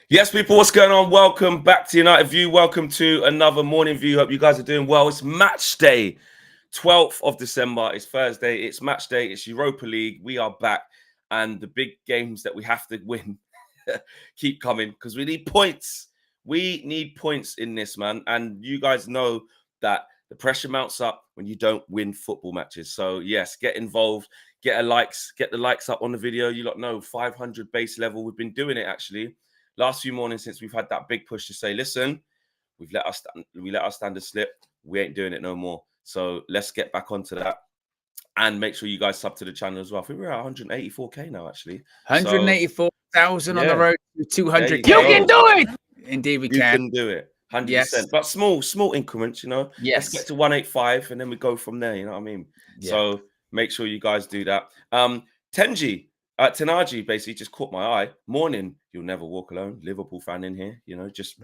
Yes, people, what's going on? Welcome back to United View. Welcome to another morning view. Hope you guys are doing well. It's match day, 12th of December. It's Thursday. It's match day. It's Europa League. We are back. And the big games that we have to win keep coming because we need points. We need points in this, man. And you guys know that the pressure mounts up when you don't win football matches. So, yes, get involved. Get the likes up on the video. You lot know 500 base level. We've been doing it, actually. Last few mornings since we've had that big push to say, listen, we let our standards slip. We ain't doing it no more. So let's get back onto that and make sure you guys sub to the channel as well. I think we're at 184k now, actually. 184,000 on the road to 200k. You can do it. Indeed, we can. You can do it. 100%. Yes. But small increments, you know. Yes. Let's get to 185 and then we go from there. You know what I mean? Yeah. So make sure you guys do that. Tenaji basically just caught my eye. Morning, you'll never walk alone. Liverpool fan in here, you know, just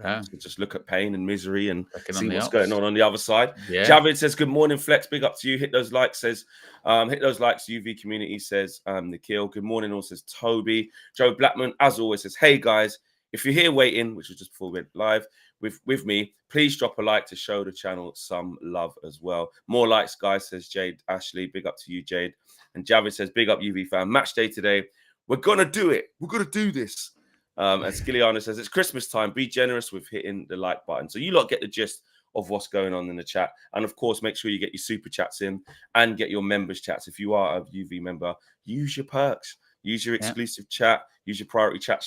look at pain and misery and see what's going on the other side. Yeah. Javid says, good morning, Flex. Big up to you. Hit those likes, says, hit those likes. UV community says, Nikhil. Good morning, all says Toby. Joe Blackman, as always, says, hey guys, if you're here waiting, which was just before we went live with me, please drop a like to show the channel some love as well. More likes, guys, says Jade Ashley. Big up to you, Jade. And Javid says, big up UV fan. Match day today. We're going to do it. We're going to do this. And Skilliana says, it's Christmas time. Be generous with hitting the like button. So you lot get the gist of what's going on in the chat. And of course, make sure you get your super chats in and get your members chats. If you are a UV member, use your perks. Use your exclusive chat. Use your priority chat,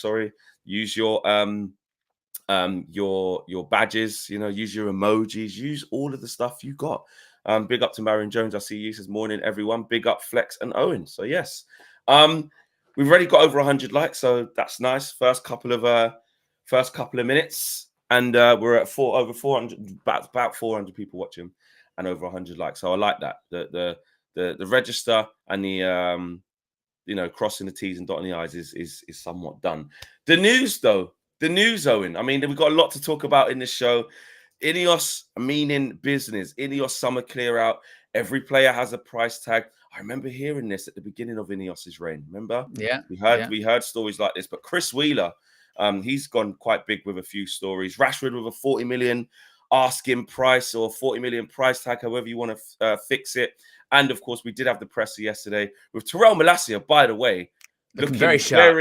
Use your badges, you know, use your emojis, use all of the stuff you got. Big up to Marion Jones. I see you. Says morning, everyone. Big up Flex and Owen. So yes. We've already got over 100 likes, so that's nice. First couple of minutes, and we're at over 400, about 400 people watching, and over 100 likes. So I like that. The register and the crossing the T's and dotting the I's is somewhat done. The news, though, Owen. I mean, we've got a lot to talk about in this show. INEOS meaning business. INEOS summer clear out. Every player has a price tag. I remember hearing this at the beginning of INEOS's reign. Remember? Yeah. We heard stories like this. But Chris Wheeler, he's gone quite big with a few stories. Rashford with a 40 million asking price or 40 million price tag, however you want to fix it. And of course, we did have the presser yesterday with Terrell Malacia, by the way. Looking very sharp.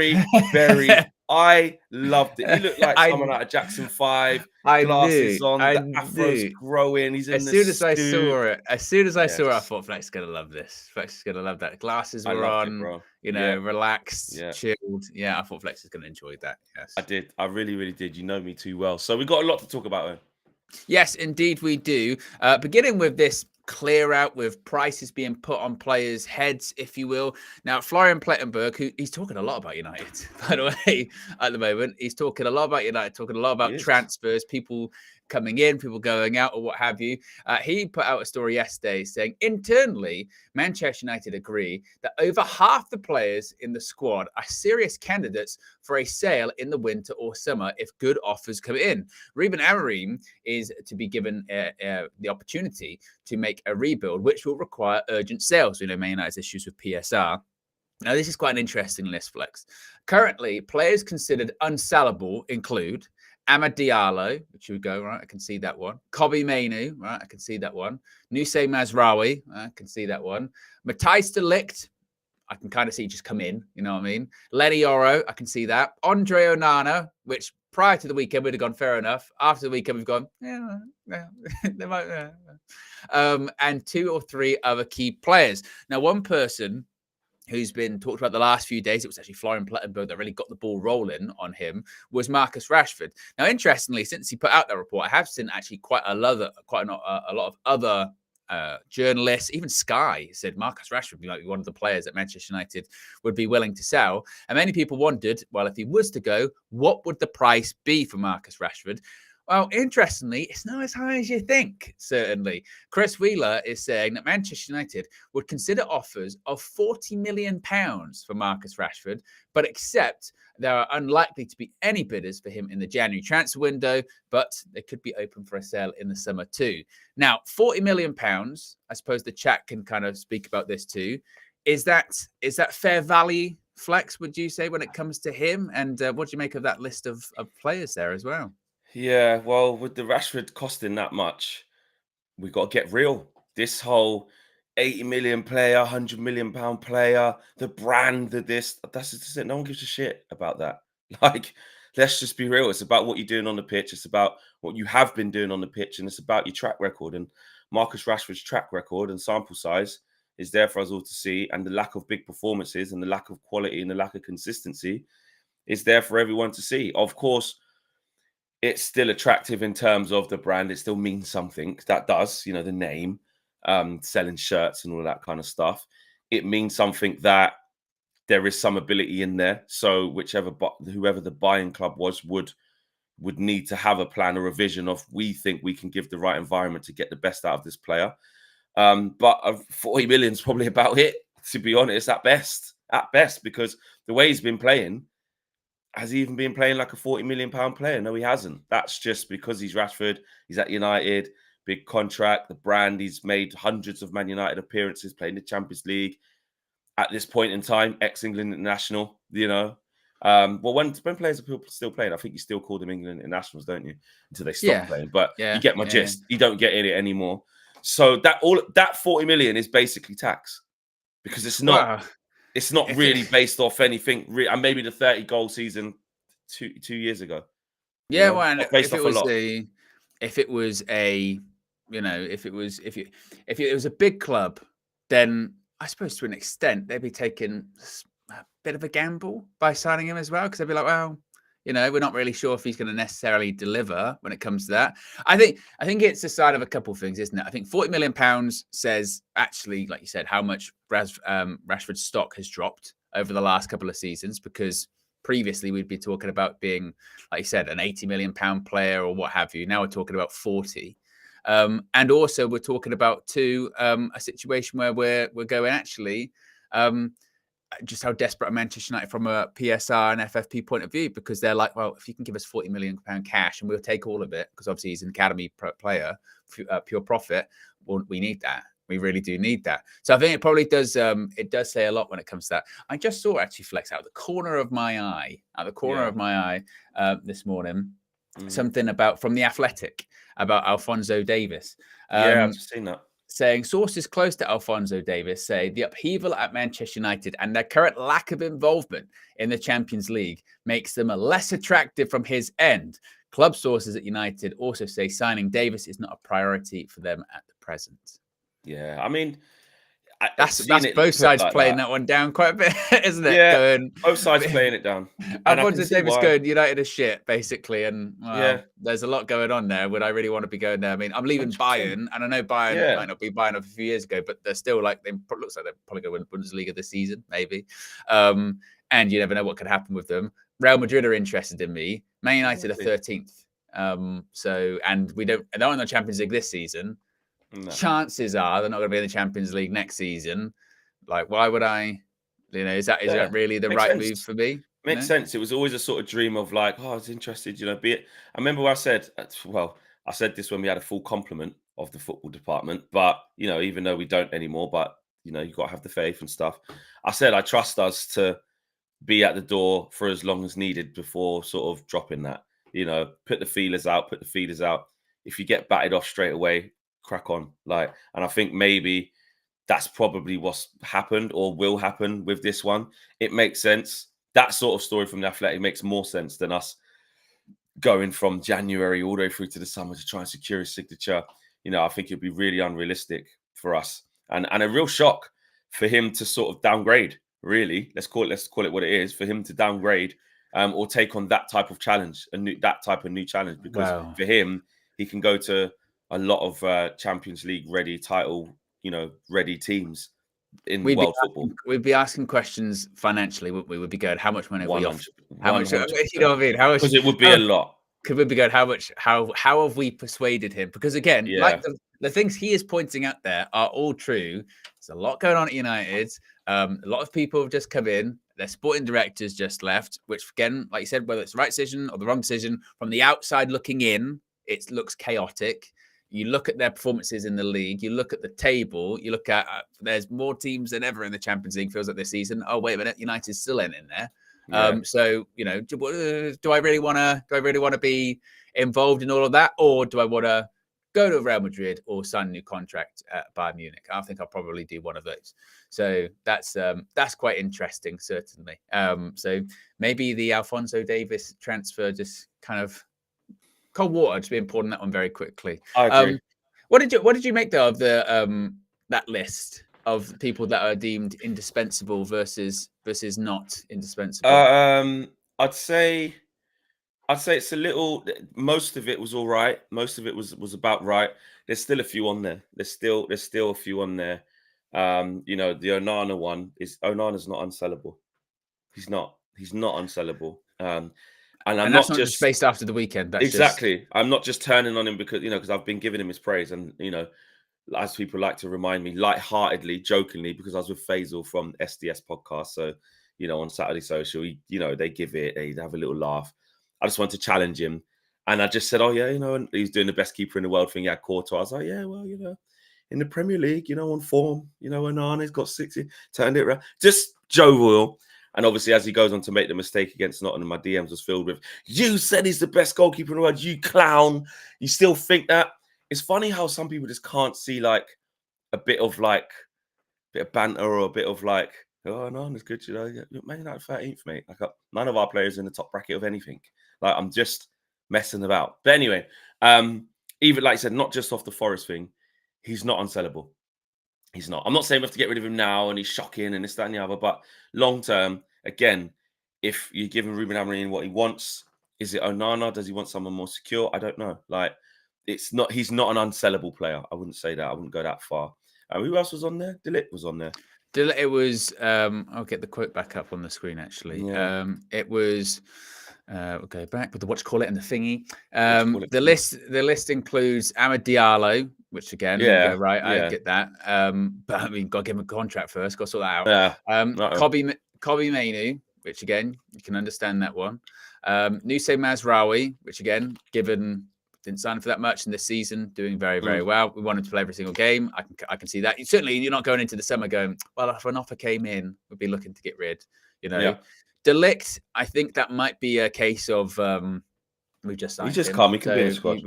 Very. I loved it. He looked like someone out of Jackson 5. Glasses on, the afro's growing. He's in as soon as I saw it, I thought Flex is gonna love this. Flex is gonna love that. Glasses were on, relaxed, chilled. Yeah, I thought Flex is gonna enjoy that. Yes, I did. I really, really did. You know me too well. So we got a lot to talk about. Yes, indeed we do. Beginning with this clear out with prices being put on players' heads, if you will. Now, Florian Plettenberg, he's talking a lot about United, by the way, at the moment. He's talking a lot about United, talking a lot about transfers, people coming in, people going out or what have you. He put out a story yesterday saying internally, Manchester United agree that over half the players in the squad are serious candidates for a sale in the winter or summer if good offers come in. Ruben Amorim is to be given the opportunity to make a rebuild, which will require urgent sales. We know Man United's issues with PSR. Now, this is quite an interesting list, Flex. Currently, players considered unsellable include Amad Diallo, which would go, right, I can see that one. Kobbie Mainoo, right, I can see that one. Nusay Mazraoui, I can see that one. Matthijs de Ligt, I can kind of see just come in, you know what I mean? Lenny Yoro, I can see that. Andre Onana, which prior to the weekend would have gone fair enough. After the weekend, we've gone, they might, and 2 or 3 other key players. Now, one person who's been talked about the last few days, it was actually Florian Plettenberg that really got the ball rolling on him, was Marcus Rashford. Now, interestingly, since he put out that report, I have seen actually quite a lot of other journalists, even Sky, said Marcus Rashford would be like one of the players that Manchester United would be willing to sell. And many people wondered, well, if he was to go, what would the price be for Marcus Rashford? Well, interestingly, it's not as high as you think, certainly. Chris Wheeler is saying that Manchester United would consider offers of £40 million for Marcus Rashford, but accept there are unlikely to be any bidders for him in the January transfer window, but they could be open for a sale in the summer too. Now, £40 million, I suppose the chat can kind of speak about this too. Is that fair value Flex, would you say, when it comes to him? And what do you make of that list of players there as well? Yeah, well, with the Rashford costing that much, we got to get real. This whole 80 million player, 100 million pound player, the brand, that's just it. No one gives a shit about that. Like, let's just be real. It's about what you're doing on the pitch. It's about what you have been doing on the pitch, and it's about your track record. And Marcus Rashford's track record and sample size is there for us all to see. And the lack of big performances and the lack of quality and the lack of consistency is there for everyone to see. Of course, it's still attractive in terms of the brand. It still means something. That does, the name, selling shirts and all that kind of stuff. It means something that there is some ability in there. So whoever the buying club was would need to have a plan or a vision of, we think we can give the right environment to get the best out of this player. But 40 million is probably about it, to be honest, at best, because the way he's been playing, has he even been playing like a 40 million pound player? No, he hasn't. That's just because he's Rashford. He's at United, big contract, the brand. He's made hundreds of Man United appearances, playing the Champions League. At this point in time, ex-England international, Well, when players are still playing, I think you still call them England internationals, don't you? Until they stop playing. But you get my gist. You don't get in it anymore. So that 40 million is basically tax, because it's not. Wow. It's not really based off anything, and maybe the 30-goal season two years ago. Yeah, well, and if it was a big club, then I suppose to an extent they'd be taking a bit of a gamble by signing him as well, because they'd be like, well, we're not really sure if he's going to necessarily deliver when it comes to that. I think it's a side of a couple of things, isn't it? I think 40 million pounds says, actually, like you said, how much Rashford's stock has dropped over the last couple of seasons, because previously we'd be talking about being, like you said, an 80 million pound player or what have you. Now we're talking about 40. And also we're talking about a situation where we're going, actually, just how desperate are Manchester United from a PSR and FFP point of view, because they're like, well, if you can give us 40 million pound cash and we'll take all of it, because obviously he's an academy player, pure profit. Well, we need that. We really do need that. So I think it probably does. It does say a lot when it comes to that. I just saw, actually, Flex, out the corner of my eye, this morning, something from The Athletic about Alphonso Davies. I've just seen that. Saying sources close to Alphonso Davies say the upheaval at Manchester United and their current lack of involvement in the Champions League makes them less attractive from his end. Club sources at United also say signing Davies is not a priority for them at the present. Yeah, I mean, that's both sides playing that one down quite a bit, isn't it? Yeah, both sides playing it down. Alphonso Davies going, United is shit, basically, and there's a lot going on there. Would I really want to be going there? I mean, I'm leaving 100%. Bayern, and I know Bayern might not be Bayern of a few years ago, but they're still looks like they're probably going to win Bundesliga this season, maybe. And you never know what could happen with them. Real Madrid are interested in me. Man United are 13th. And they're not in the Champions League this season. No. Chances are they're not going to be in the Champions League next season. Like, why would I? Is that really the right move for me? Makes sense. It was always a sort of dream of like, I was interested, be it. I remember I said this when we had a full complement of the football department, but even though we don't anymore, but you've got to have the faith and stuff. I said I trust us to be at the door for as long as needed before sort of dropping that. Put the feelers out. If you get batted off straight away, crack on. And I think maybe that's probably what's happened or will happen with this one. It makes sense. That sort of story from The Athletic makes more sense than us going from January all the way through to the summer to try and secure his signature. I think it'd be really unrealistic for us and a real shock for him to sort of downgrade. Really, let's call it what it is, for him to downgrade or take on that type of challenge, that type of new challenge, because for him, he can go to a lot of Champions League ready ready teams in world football. We'd be asking questions financially, wouldn't we? We'd be going, how much money have we offered? How much? You know what I mean? How much? Because it would be a lot. Could we be going, how have we persuaded him? Because again, like the things he is pointing out there are all true. There's a lot going on at United. A lot of people have just come in. Their sporting directors just left, which again, like you said, whether it's the right decision or the wrong decision, from the outside looking in, it looks chaotic. You look at their performances in the league, you look at the table, you look at there's more teams than ever in the Champions League, feels like this season. Oh, wait a minute, United still ain't in there. Yeah. So, you know, do I really want to be involved in all of that? Or do I want to go to Real Madrid or sign a new contract at Bayern Munich? I think I'll probably do one of those. So that's quite interesting, certainly. So maybe the Alphonso Davies transfer just kind of cold water, to be poured on that one very quickly. I agree. What did you make though of the that list of people that are deemed indispensable versus not indispensable? I'd say it's a little. Most of it was all right. Most of it was about right. There's still a few on there. There's still a few on there. You know, the Onana one Onana's not unsellable. He's not unsellable. And I'm that's not just based after the weekend. That's exactly. Just... I'm not just turning on him because because I've been giving him his praise, and as people like to remind me, lightheartedly, jokingly, because I was with Faisal from SDS podcast. So, on Saturday Social, they give it, they have a little laugh. I just wanted to challenge him. And I just said, oh, yeah, and he's doing the best keeper in the world thing. He had Courtois. I was like, yeah, well, in the Premier League, on form, Onana's got 60, turned it around. Just jovial. And obviously, as he goes on to make the mistake against Nottingham, my DMs was filled with, you said he's the best goalkeeper in the world, you clown. You still think that? It's funny how some people just can't see like a bit of banter or a bit of like, oh no, it's good, Man United 13th, mate. Like none of our players in the top bracket of anything. Like I'm just messing about. But anyway, even like I said, not just off the Forest thing, he's not unsellable. He's not. I'm not saying we have to get rid of him now and he's shocking and this, that, and the other. But long term, again, if you're giving Ruben Amorim what he wants, is it Onana? Does he want someone more secure? I don't know. Like, he's not an unsellable player. I wouldn't say that. I wouldn't go that far. Who else was on there? De Ligt was on there. It was. I'll get the quote back up on the screen. Actually, yeah. It was. We'll go back with the whatchamacallit and the thingy. The list includes Amad Diallo, which again, yeah, go, right, I get that. But I mean, got to give him a contract first. Got to sort that out. Yeah. Kobbie Mainoo, which again, you can understand that one. Nusay Mazraoui, which again, given didn't sign for that much in this season, doing very, very well. We wanted to play every single game. I can see that. Certainly, you're not going into the summer going, well, if an offer came in, we'd be looking to get rid. Yeah. De Ligt, I think that might be a case of we just signed him. He just come. He can be in the squad.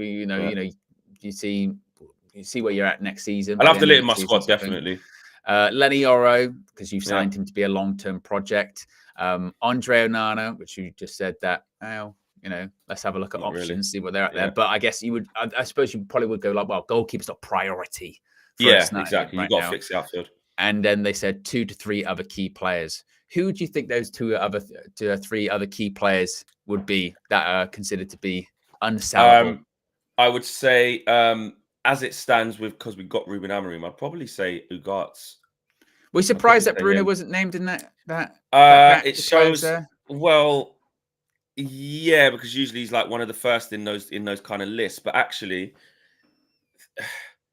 You see where you're at next season. I'll have De Ligt in my squad, definitely. Lenny Oro, because you've signed him to be a long-term project. Andre Onana, which you just said that, let's have a look at options, see what they're at there. But I guess you would, I suppose you probably would go like, well, goalkeeper's not priority. Exactly. You've got to fix the outfield. And then they said 2 to 3 other key players. Who do you think those 2 or 3 other key players would be that are considered to be unsellable? I would say, as it stands, because we got Ruben Amorim, I'd probably say Ugarte. We're surprised that Bruno wasn't named in that. It shows. Well, yeah, because usually he's like one of the first in those kind of lists. But actually,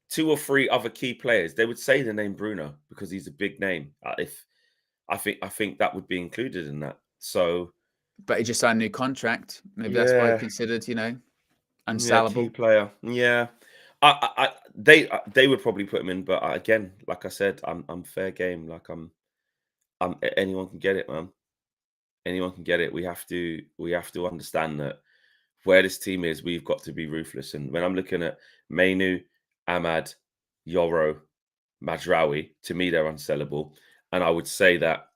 2 or 3 other key players, they would say the name Bruno because he's a big name. I think that would be included in that. So, but he just signed a new contract. Maybe that's why he considered, unsellable. Key player. Yeah, they would probably put him in. But again, like I said, I'm fair game. Like I'm anyone can get it, man. Anyone can get it. We have to understand that where this team is, we've got to be ruthless. And when I'm looking at Mainoo, Amad, Yoro, Mazraoui, to me they're unsellable. And I would say that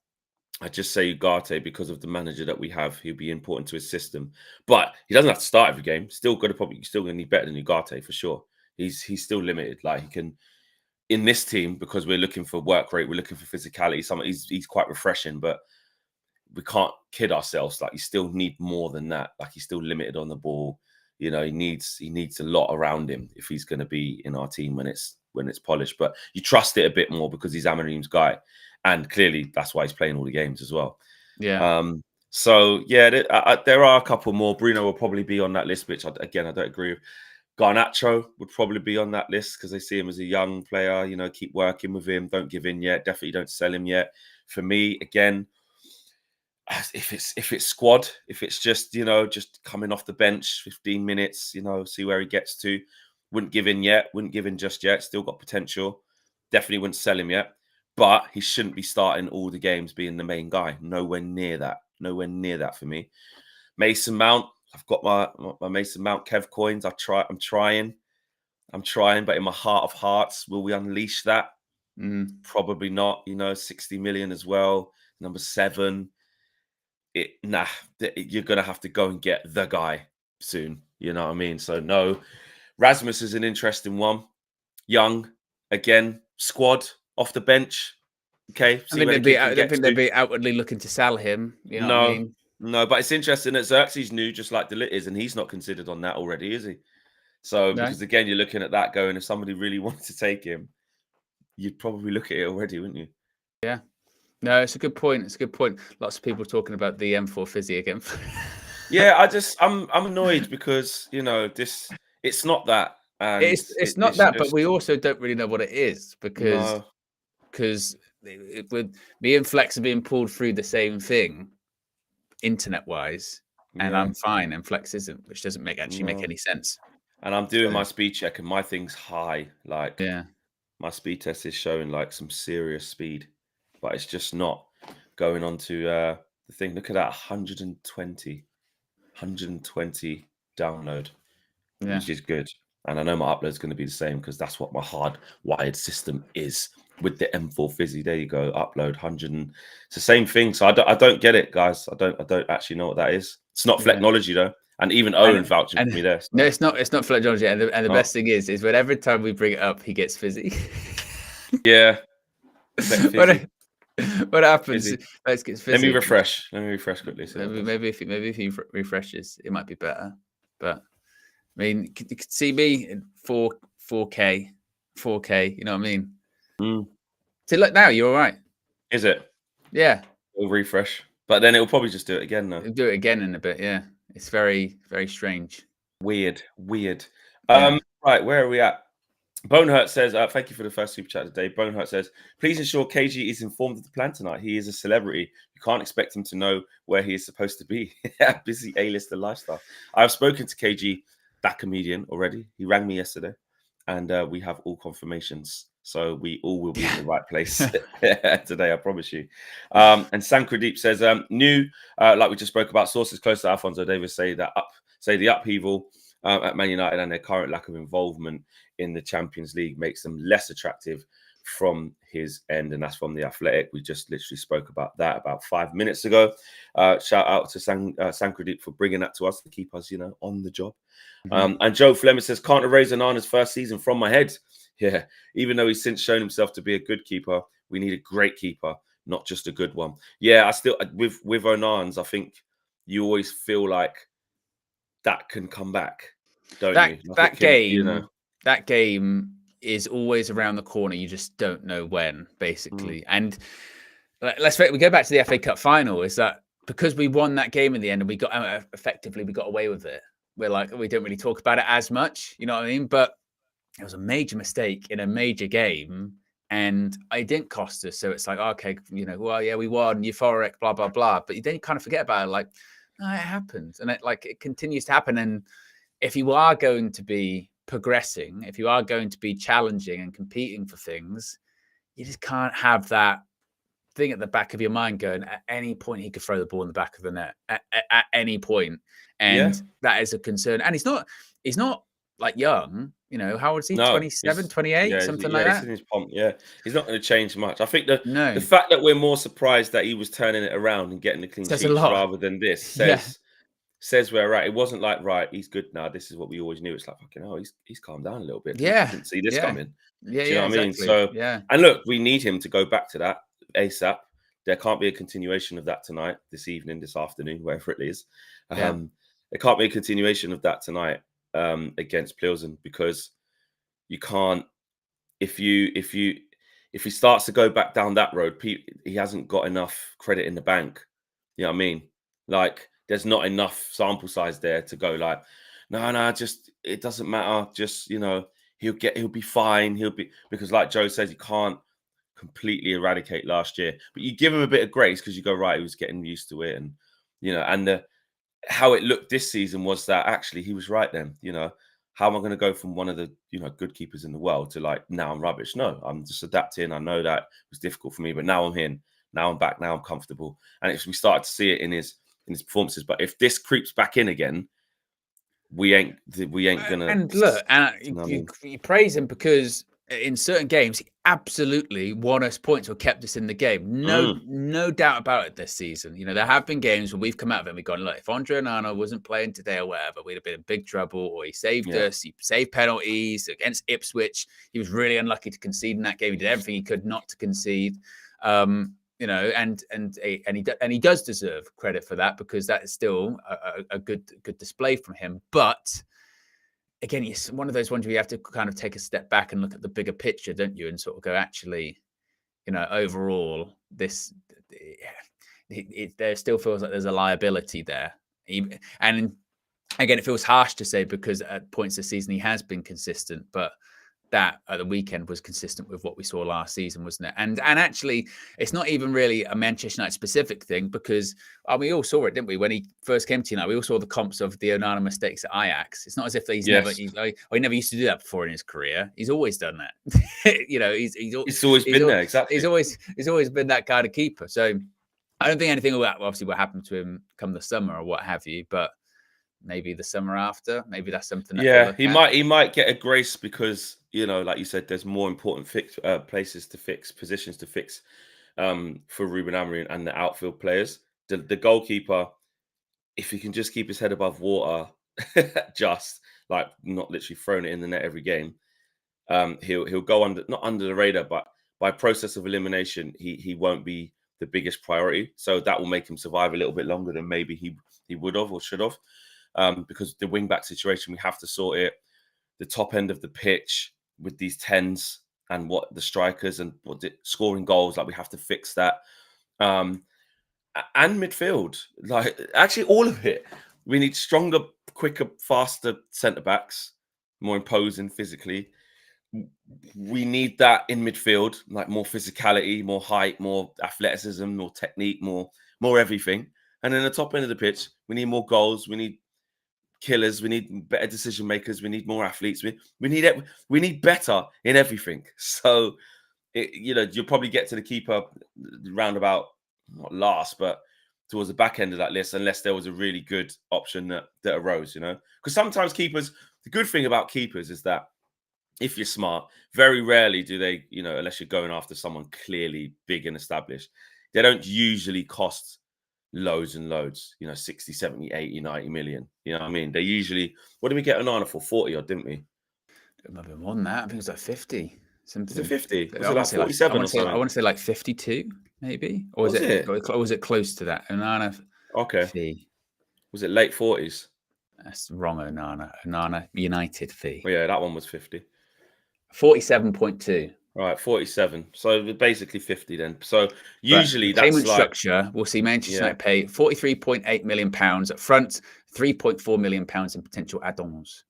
I just say Ugarte because of the manager that we have. He'll be important to his system, but he doesn't have to start every game. Still going to need better than Ugarte for sure. He's still limited. Like he can in this team because we're looking for work rate, we're looking for physicality. He's quite refreshing, but we can't kid ourselves. Like you still need more than that. Like he's still limited on the ball. He needs a lot around him if he's going to be in our team when it's polished. But you trust it a bit more because he's Amorim's guy. And clearly, that's why he's playing all the games as well. Yeah. So, yeah, there are a couple more. Bruno will probably be on that list, which, I don't agree with. Garnacho would probably be on that list because they see him as a young player. Keep working with him. Don't give in yet. Definitely don't sell him yet. For me, again, if it's squad, if it's just, just coming off the bench, 15 minutes, see where he gets to. Wouldn't give in yet. Wouldn't give in just yet. Still got potential. Definitely wouldn't sell him yet. But he shouldn't be starting all the games being the main guy. Nowhere near that. Nowhere near that for me. Mason Mount. I've got my Mason Mount Kev coins. I'm trying. But in my heart of hearts, will we unleash that? Probably not. 60 million as well. Number 7. You're gonna have to go and get the guy soon. You know what I mean? So no. Rasmus is an interesting one. Young, again, squad off the bench. Okay, I don't think they'd be outwardly looking to sell him. You know what I mean? No, but it's interesting that Xerxes new, just like Delit is, and he's not considered on that already, is he? So because again, you're looking at that going, if somebody really wanted to take him, you'd probably look at it already, wouldn't you? Yeah. No, it's a good point. It's a good point. Lots of people talking about the M4 Fizzy again. Yeah, I'm annoyed because it's not that. And it's not that, but we also don't really know what it is because with me and Flex are being pulled through the same thing, internet wise, and I'm fine, and Flex isn't, which doesn't make any sense. And I'm doing my speed check, and my thing's high. Like, my speed test is showing like some serious speed, but it's just not going on to the thing. Look at that, 120 download, which is good. And I know my upload's going to be the same because that's what my hard-wired system is with the M4 Fizzy. There you go, upload 100. It's the same thing. So I don't get it, guys. I don't actually know what that is. It's not Flecknology though. And even Owen vouching for me there. So. No, it's not Flecknology. And the best thing is when every time we bring it up, he gets fizzy. Yeah. What happens? Let's get fizzy. Let me refresh quickly. So maybe if he refreshes, it might be better. But I mean, you could see me in 4K. You know what I mean? So look, now you're all right. Is it? Yeah. It'll refresh, but then it'll probably just do it again. Though. It'll do it again in a bit. Yeah. It's very, very strange. Weird. Right, where are we at? Bonehurt says, thank you for the first super chat today. Bonehurt says, please ensure KG is informed of the plan tonight. He is a celebrity. You can't expect him to know where he is supposed to be. Busy A-lister lifestyle. I've spoken to KG, that comedian, already. He rang me yesterday, and we have all confirmations. So we all will be in the right place today, I promise you. And Sankradeep says, new, like we just spoke about, sources close to Alphonso Davies say the upheaval at Man United and their current lack of involvement in the Champions League makes them less attractive from his end. And that's from The Athletic. We just literally spoke about that about 5 minutes ago. Shout out to Sankradeep for bringing that to us to keep us, on the job. And Joe Fleming says, can't erase Onana's first season from my head. Yeah, even though he's since shown himself to be a good keeper, we need a great keeper, not just a good one. Yeah, I still, with Onana's, I think you always feel like that can come back, don't you? That game is always around the corner. You just don't know when, basically. And we go back to the FA Cup final. Is that because we won that game in the end and we got away with it? We're like, we don't really talk about it as much, you know what I mean? But it was a major mistake in a major game, and it didn't cost us. So it's like, okay, we won, euphoric, blah blah blah. But then you kind of forget about it. Like, no, it happens, and it continues to happen. And if you are going to be progressing, if you are going to be challenging and competing for things, you just can't have that thing at the back of your mind going, at any point he could throw the ball in the back of the net at any point. And that is a concern. And he's not like young, how old is he? 27, 28, something like that. He's in his pomp. Yeah, he's not going to change much. I think the fact that we're more surprised that he was turning it around and getting the clean sheets rather than this says we're right. It wasn't like, right, he's good now. This is what we always knew. It's like, fucking hell, he's calmed down a little bit. Yeah. Didn't see this coming. Yeah, do you know what I mean? So, and look, we need him to go back to that ASAP. There can't be a continuation of that tonight, this evening, this afternoon, wherever it is. There can't be a continuation of that tonight against Pilsen, because you can't. If he starts to go back down that road, he hasn't got enough credit in the bank. You know what I mean? Like, there's not enough sample size there to go like, no, just it doesn't matter. Just he'll be fine. Because like Joe says, you can't completely eradicate last year, but you give him a bit of grace because you go, right, he was getting used to it, and how it looked this season was that actually he was right then. how am I going to go from one of the, good keepers in the world to like, now I'm rubbish? No, I'm just adapting. I know that it was difficult for me, but now I'm here. Now I'm back. Now I'm comfortable. And we started to see it in his performances. But if this creeps back in again, we ain't gonna. And look, and you praise him because in certain games he absolutely won us points or kept us in the game. No doubt about it this season. There have been games where we've come out of it and we've gone, look, if Andre Onana wasn't playing today or whatever, we'd have been in big trouble. Or he saved us. He saved penalties against Ipswich. He was really unlucky to concede in that game. He did everything he could not to concede. And he does deserve credit for that, because that is still a good display from him. But again, it's one of those ones where you have to kind of take a step back and look at the bigger picture, don't you? And sort of go, actually, overall, there still feels like there's a liability there. And again, it feels harsh to say, because at points this season he has been consistent, but that at the weekend was consistent with what we saw last season, wasn't it? And actually, it's not even really a Manchester United specific thing, because we all saw it, didn't we? When he first came to United, we all saw the comps of the Onana mistakes at Ajax. It's not as if he never used to do that before in his career. He's always done that. He's always been there. Exactly. He's always been that kind of keeper. So I don't think anything will obviously what happened to him come the summer or what have you, but maybe the summer after, maybe that's something. He might get a grace, because like you said, there's more important positions to fix for Ruben Amorim and the outfield players. The goalkeeper, if he can just keep his head above water, just like not literally throwing it in the net every game, he'll go not under the radar, but by process of elimination, he won't be the biggest priority. So that will make him survive a little bit longer than maybe he would have or should have. Because the wing-back situation, we have to sort it. The top end of the pitch with these 10s and what the strikers and scoring goals, like we have to fix that. And midfield, like actually all of it. We need stronger, quicker, faster centre-backs, more imposing physically. We need that in midfield, like more physicality, more height, more athleticism, more technique, more everything. And then the top end of the pitch, we need more goals. We need killers. We need better decision makers. We need more athletes. We need better in everything. So, you'll probably get to the keeper roundabout, not last, but towards the back end of that list, unless there was a really good option that arose. Because sometimes keepers. The good thing about keepers is that if you're smart, very rarely do they, unless you're going after someone clearly big and established, they don't usually cost loads and loads, 60, 70, 80, 90 million. You know what I mean? They usually, what did we get Onana for? 40 odd, didn't we? It might have been more than that. I think it was like 50. Was it 50? Was it like 47 or something? I want to say like 52, maybe. Or was it close to that? Onana fee. Was it late 40s? That's wrong, Onana United fee. Well, yeah, that one was 50. 47.2. Right, 47. So basically 50 then. So usually that's payment structure. We'll see Manchester United pay £43.8 million up front, £3.4 million in potential add-ons.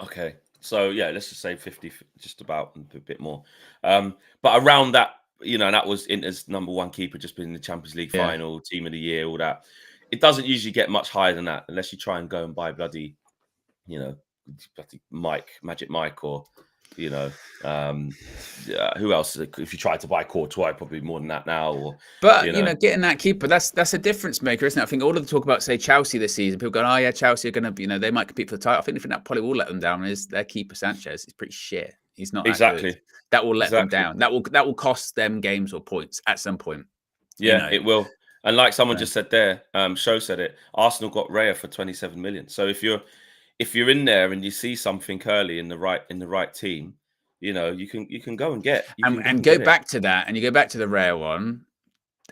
Okay, so let's just say 50, just about a bit more. But around that, and that was Inter's number one keeper, just been in the Champions League final, team of the year, all that. It doesn't usually get much higher than that, unless you try and go and buy bloody, Magic Mike, or who else? If you tried to buy Courtois, probably more than that now. But getting that keeper, that's a difference maker, isn't it? I think all of the talk about, say, Chelsea this season, people going, oh yeah, Chelsea are going to, they might compete for the title. I think that probably will let them down. Is their keeper Sanchez? He's pretty shit. He's not exactly good. That will let them down. That will cost them games or points at some point. Yeah, it will. And like someone just said there, Show said it. Arsenal got Raya for 27 million. So if you're in there and you see something early in the right team, you can go and get and go back to that, and you go back to the rare one.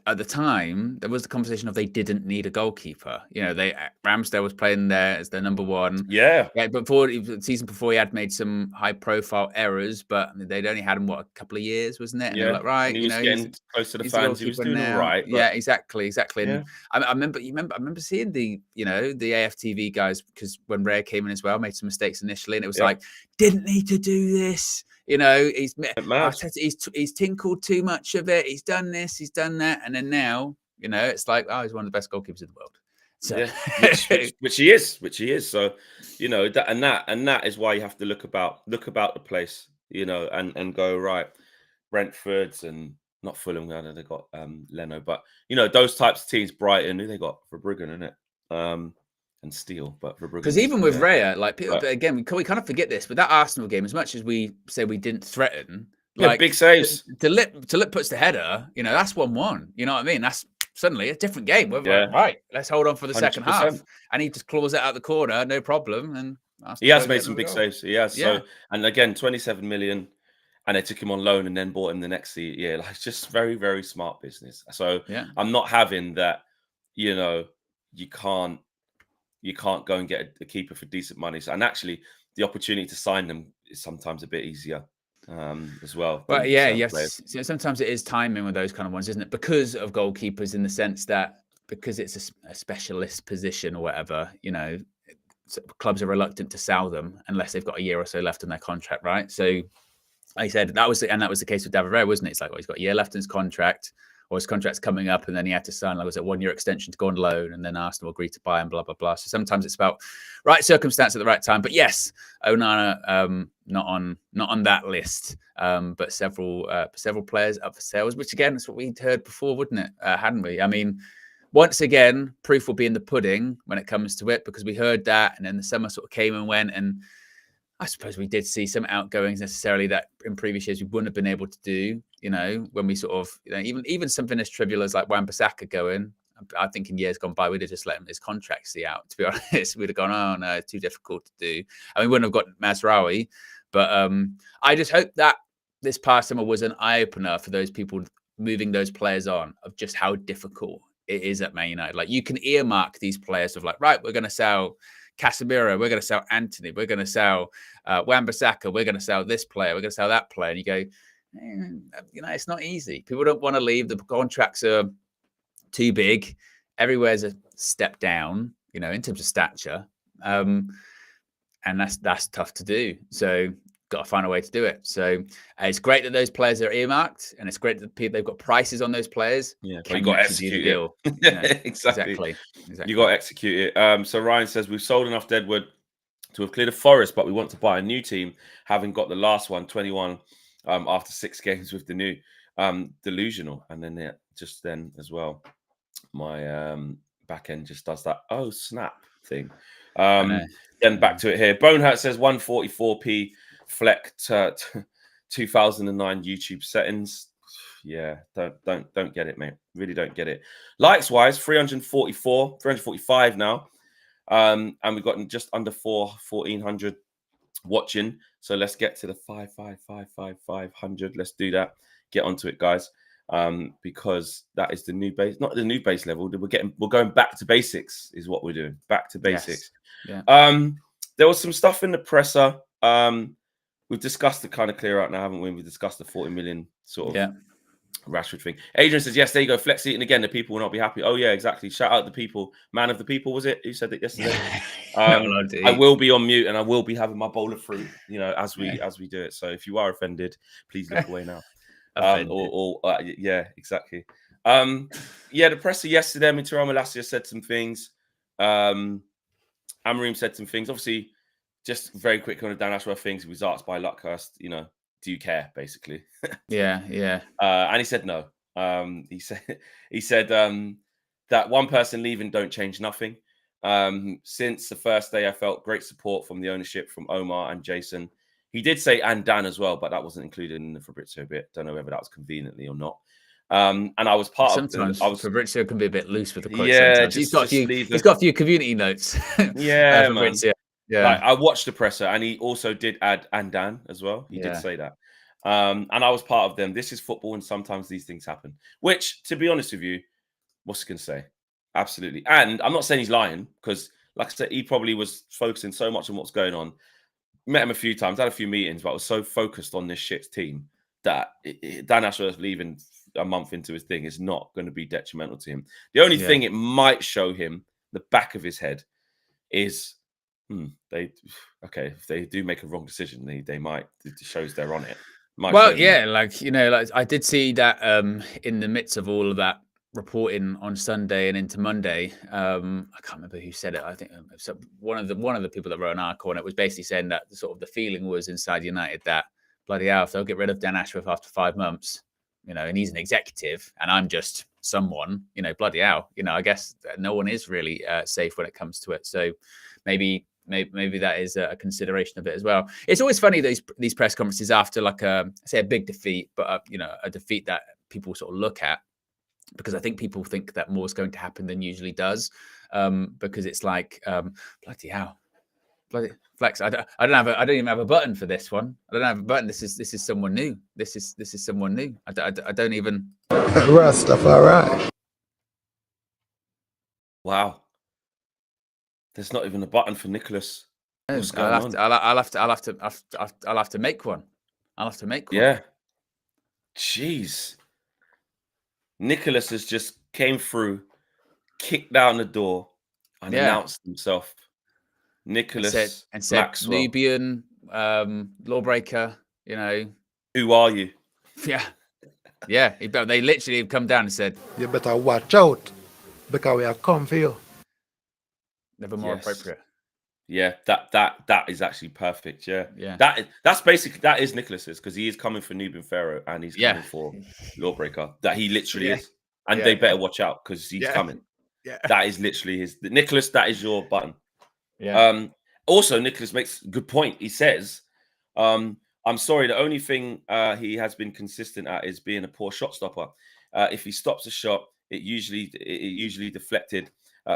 At the time, there was the conversation of they didn't need a goalkeeper. Ramsdale was playing there as their number one. Yeah. Before the season before, he had made some high-profile errors, but they'd only had him a couple of years, wasn't it? And they're like, right, and he was getting close to the fans. He was doing all right. But... Yeah, exactly. And I remember seeing the AFTV guys, because when Raya came in as well, made some mistakes initially, and it was like, didn't need to do this. He's tinkled too much of it. He's done this, he's done that. And then now, it's like, he's one of the best goalkeepers in the world. So, yeah, which he is. So, you know, that is why you have to look about the place, you know, and go right. Brentford's and not Fulham. I know they got Leno, but you know those types of teams. Brighton, who they got for Verbruggen, in it, and Steele, but because Verbruggen's even with there. Raya, like, but again, we kind of forget this. With that Arsenal game, as much as we say we didn't threaten, like big saves. Delip puts the header. You know, that's 1-1. You know what I mean? That's suddenly a different game. We're like, right, let's hold on for the 100%. second half, and he just claws it out the corner, no problem. And he has made some big saves. He has. Yeah. So, and again, 27 million. And they took him on loan and then bought him the next year. Like, just very, very smart business. So I'm not having that, you know, you can't go and get a keeper for decent money. So, and actually the opportunity to sign them is sometimes a bit easier as well. Well, yes. So sometimes it is timing with those kind of ones, isn't it? Because of goalkeepers, in the sense that because it's a specialist position or whatever, you know, clubs are reluctant to sell them unless they've got a year or so left in their contract, right? So like I said, that was the case with David Raya, wasn't it? It's like, well, he's got a year left in his contract, or his contract's coming up, and then he had to sign, like, was it 1-year extension to go on loan, and then Arsenal agreed to buy him, blah, blah, blah. So sometimes it's about right circumstance at the right time. But yes, Onana, not on that list, but several players up for sales, which again is what we'd heard before, wouldn't it? Hadn't we? I mean, once again, proof will be in the pudding when it comes to it, because we heard that, and then the summer sort of came and went, and I suppose we did see some outgoings necessarily that in previous years we wouldn't have been able to do, you know, when we sort of, you know, even something as trivial as like Wan-Bissaka going. I think in years gone by, we'd have just let his contract see out, to be honest. We'd have gone, oh no, it's too difficult to do. And we wouldn't have got Mazraoui. But I just hope that this past summer was an eye-opener for those people moving those players on, of just how difficult it is at Man United. Like, you can earmark these players of like, right, we're going to sell Casemiro, we're going to sell Anthony, we're going to sell Wan-Bissaka, we're going to sell this player, we're going to sell that player. And you go, you know, it's not easy. People don't want to leave. The contracts are too big. Everywhere's a step down, you know, in terms of stature. And that's tough to do. So got to find a way to do it. So it's great that those players are earmarked, and it's great that they've got prices on those players. Yeah, but you got to execute it. You know, exactly. You got to execute it. So Ryan says, we've sold enough Deadwood to have cleared a forest, but we want to buy a new team, having got the last one, 21, after 6 games with the new. Delusional. And then just then as well, my back end just does that oh snap thing. Then back to it here. Bonehurt says 144p Fleck 2009 YouTube settings. Yeah, don't get it, mate. Really don't get it. Likes wise, 345 now. And we've got just under 1,400 watching. So let's get to the 500. Let's do that. Get onto it, guys. Because that is the new base, not the new base level. We're going back to basics, is what we're doing. Back to basics. Yes. Yeah. There was some stuff in the presser. We've discussed the kind of clear out now, haven't we? We discussed the 40 million sort of Rashford thing. Adrian says, yes, there you go. Flex eating again. The people will not be happy. Oh, yeah, exactly. Shout out the people. Man of the people, was it? Who said that yesterday? I will be on mute, and I will be having my bowl of fruit, you know, as we do it. So if you are offended, please look away now. Yeah, exactly. The presser yesterday, Mitterrand Malacia said some things. Amarim said some things. Obviously, just very quick on the Dan Ashworth things. He was asked by Luckhurst, you know, do you care, basically? Yeah. And he said no. He said that one person leaving don't change nothing. Since the first day, I felt great support from the ownership, from Omar and Jason. He did say and Dan as well, but that wasn't included in the Fabrizio bit. Don't know whether that was conveniently or not. And I was part sometimes of Fabrizio can be a bit loose with the quotes. Yeah, he's got a few community notes. Yeah, Fabrizio. Yeah, like, I watched the presser, and he also did add and Dan as well. He did say that. And I was part of them. This is football, and sometimes these things happen. Which, to be honest with you, what's he going to say? Absolutely. And I'm not saying he's lying, because, like I said, he probably was focusing so much on what's going on. Met him a few times, had a few meetings, but I was so focused on this shit team that Dan Ashworth leaving a month into his thing is not going to be detrimental to him. The only thing it might show him, the back of his head, is if they do make a wrong decision, they might, it shows they're on it. Well, yeah, like, you know, like I did see that in the midst of all of that reporting on Sunday and into Monday. I can't remember who said it. I think one of the people that wrote an article, and it was basically saying that sort of the feeling was inside United that bloody hell, if they'll get rid of Dan Ashworth after 5 months, and he's an executive, and I'm just someone, bloody hell, I guess no one is really safe when it comes to it. So maybe that is a consideration of it as well. It's always funny these press conferences after like a big defeat, but a defeat that people sort of look at, because I think people think that more is going to happen than usually does, because it's like bloody hell, bloody Flex. I don't even have a button for this one. I don't have a button. This is someone new. This is someone new. I don't even. Rastafari. Wow. There's not even a button for Nicholas. What's going on? I'll have to make one. I'll have to make one. Yeah. Jeez. Nicholas has just came through, kicked down the door, and announced himself. Nicholas and said Maxwell. Nubian lawbreaker. Who are you? Yeah. They literally have come down and said, "You better watch out, because we have come for you." Never more appropriate. Yeah, that is actually perfect. Yeah. That's basically that is Nicholas's, because he is coming for Nubian Pharaoh and he's coming for Lawbreaker. That he literally is, and they better watch out because he's coming. Yeah, that is literally his Nicholas. That is your button. Yeah. Also, Nicholas makes a good point. He says, "I'm sorry. The only thing he has been consistent at is being a poor shot stopper. If he stops a shot, it usually deflected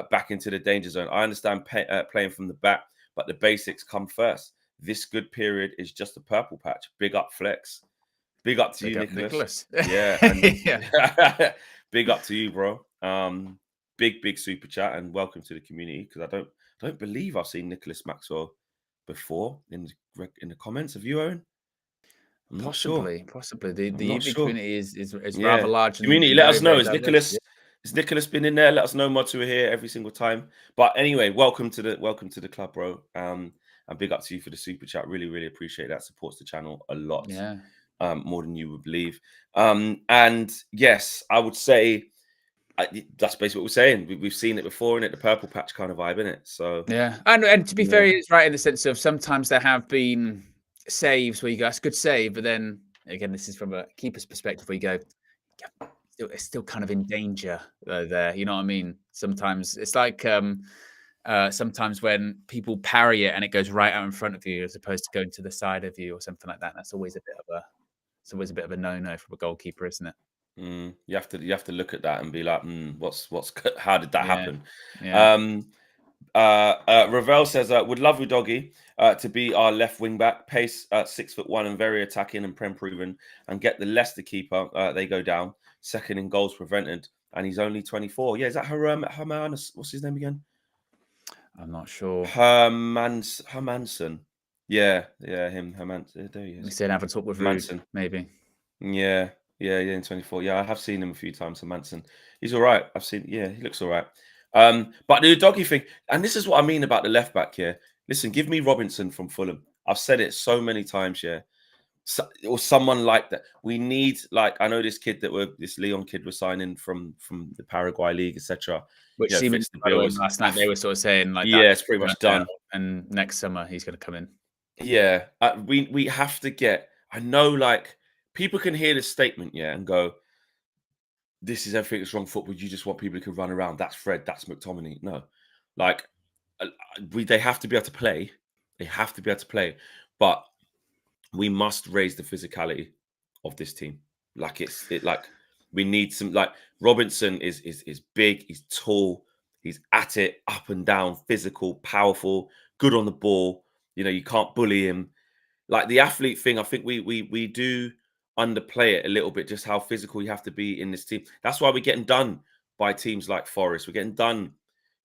back into the danger zone. I understand playing from the back, but the basics come first. This good period is just a purple patch. Big up, Flex. Big up to you, Nicholas. Yeah, and big up to you, bro. Big super chat and welcome to the community, because I don't believe I've seen Nicholas Maxwell before in the comments. Have you, Owen? I'm not sure. Possibly. The UB community is rather large. Community, let us know. Is Nicholas? Has Nicholas been in there? Let us know. Mods who are here every single time. But anyway, welcome to the club, bro. And big up to you for the super chat. Really, really appreciate that. Supports the channel a lot. Yeah. More than you would believe. And yes, I would say that's basically what we're saying. We've seen it before, in it, the purple patch kind of vibe, in it. So yeah, and to be fair, it's right in the sense of sometimes there have been saves where you go, that's a good save, but then again, this is from a keeper's perspective, where you go, it's still kind of in danger there. You know what I mean? Sometimes it's like sometimes when people parry it and it goes right out in front of you as opposed to going to the side of you or something like that. That's always a bit of a no-no from a goalkeeper, isn't it? You have to look at that and be like, how did that happen? Ravel says, would love Udogie to be our left wing back, pace 6'1" and very attacking and prem proven, and get the Leicester keeper. They go down second in goals prevented, and he's only 24. Yeah, is that Hermanus? What's his name again? I'm not sure. Hermanson. Yeah, him. Hermanson. There he is. We said have a talk with Manson, maybe. Yeah, in 24. Yeah, I have seen him a few times. Manson. He's all right. I've seen. Yeah, he looks all right. But the Udogie thing, and this is what I mean about the left back here. Listen, give me Robinson from Fulham. I've said it so many times, or someone like that. We need, like, I know this Leon kid was signing from the Paraguay league, etc. Which seems last night they were sort of saying like, it's pretty much done. And next summer he's going to come in. Yeah, we have to get. I know, like, people can hear this statement, and go, this is everything that's wrong football. You just want people who can run around. That's Fred. That's McTominay. No, like they have to be able to play. They have to be able to play, but we must raise the physicality of this team. Like we need some. Like Robinson is big. He's tall. He's at it, up and down, physical, powerful, good on the ball. You can't bully him. Like the athlete thing, I think we do underplay it a little bit, just how physical you have to be in this team. That's why we're getting done by teams like Forest. We're getting done,